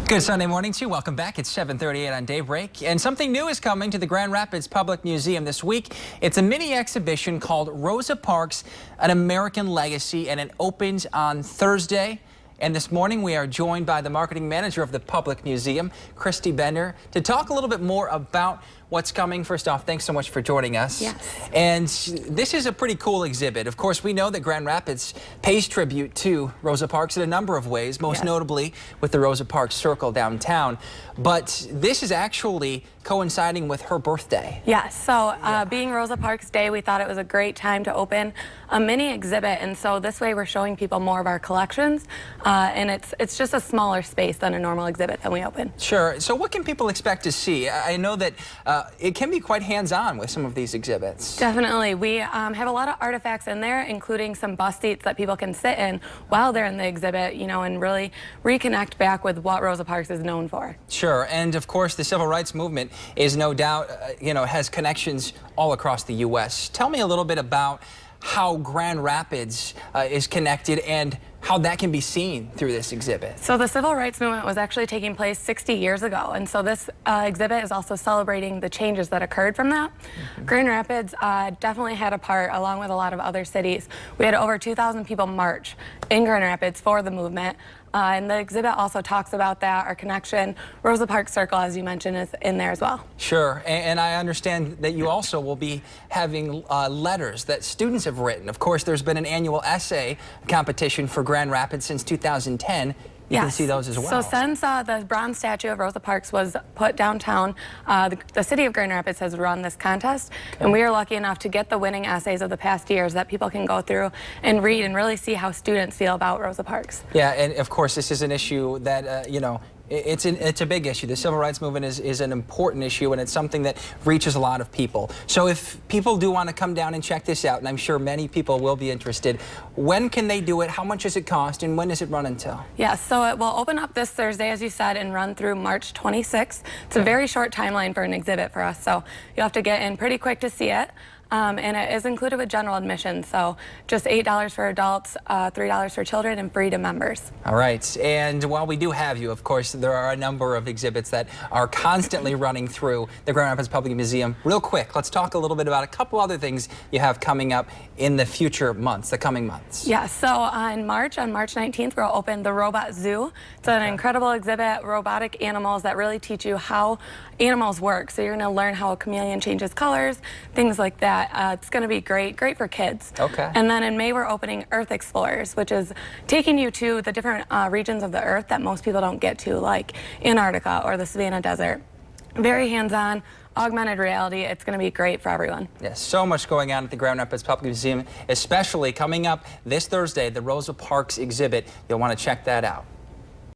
Good Sunday morning to you. Welcome back. It's 7:38 on Daybreak. And something new is coming to the Grand Rapids Public Museum this week. It's a mini exhibition called Rosa Parks, An American Legacy, and it opens on Thursday. And this morning we are joined by the marketing manager of the Public Museum, Christie Bender, to talk a little bit more about what's coming. First off, thanks so much for joining us. Yes. And this is a pretty cool exhibit. Of course, we know that Grand Rapids pays tribute to Rosa Parks in a number of ways, most notably with the Rosa Parks Circle downtown. But this is actually coinciding with her birthday. Yes, so being Rosa Parks Day, we thought it was a great time to open a mini exhibit, and so this way we're showing people more of our collections, and it's just a smaller space than a normal exhibit that we open. Sure. So what can people expect to see? I know that it can be quite hands-on with some of these exhibits. Definitely. We have a lot of artifacts in there, including some bus seats that people can sit in while they're in the exhibit, you know, and really reconnect back with what Rosa Parks is known for. Sure. And of course, the civil rights movement is no doubt, has connections all across the U.S. Tell me a little bit about how Grand Rapids is connected and how that can be seen through this exhibit. So the civil rights movement was actually taking place 60 years ago, and so this exhibit is also celebrating the changes that occurred from that. Grand Rapids definitely had a part, along with a lot of other cities. We had over 2,000 people march in Grand Rapids for the movement. And the exhibit also talks about that, our connection. Rosa Parks Circle, as you mentioned, is in there as well. Sure, and I understand that you also will be having letters that students have written. Of course, there's been an annual essay competition for Grand Rapids since 2010. You can see those as well. So since the bronze statue of Rosa Parks was put downtown, the city of Grand Rapids has run this contest, and we are lucky enough to get the winning essays of the past years that people can go through and read and really see how students feel about Rosa Parks. Yeah, and of course this is an issue that, it's a big issue. The civil rights movement is an important issue, and it's something that reaches a lot of people. So if people do want to come down and check this out, and I'm sure many people will be interested, when can they do it? How much does it cost, and when does it run until? Yeah, so it will open up this Thursday, as you said, and run through March 26th. It's a very short timeline for an exhibit for us, so you'll have to get in pretty quick to see it. And it is included with general admission, so just $8 for adults, $3 for children, and free to members. All right, and while we do have you, of course, there are a number of exhibits that are constantly running through the Grand Rapids Public Museum. Real quick, let's talk a little bit about a couple other things you have coming up in the future months, the coming months. Yeah, so on March 19th, we'll open the Robot Zoo. It's an incredible exhibit, robotic animals that really teach you how animals work. So you're going to learn how a chameleon changes colors, things like that. It's going to be great for kids. Okay. And then in May, we're opening Earth Explorers, which is taking you to the different regions of the Earth that most people don't get to, like Antarctica or the Savannah Desert. Very hands-on, augmented reality. It's going to be great for everyone. Yes, so much going on at the Grand Rapids Public Museum, especially coming up this Thursday, the Rosa Parks exhibit. You'll want to check that out.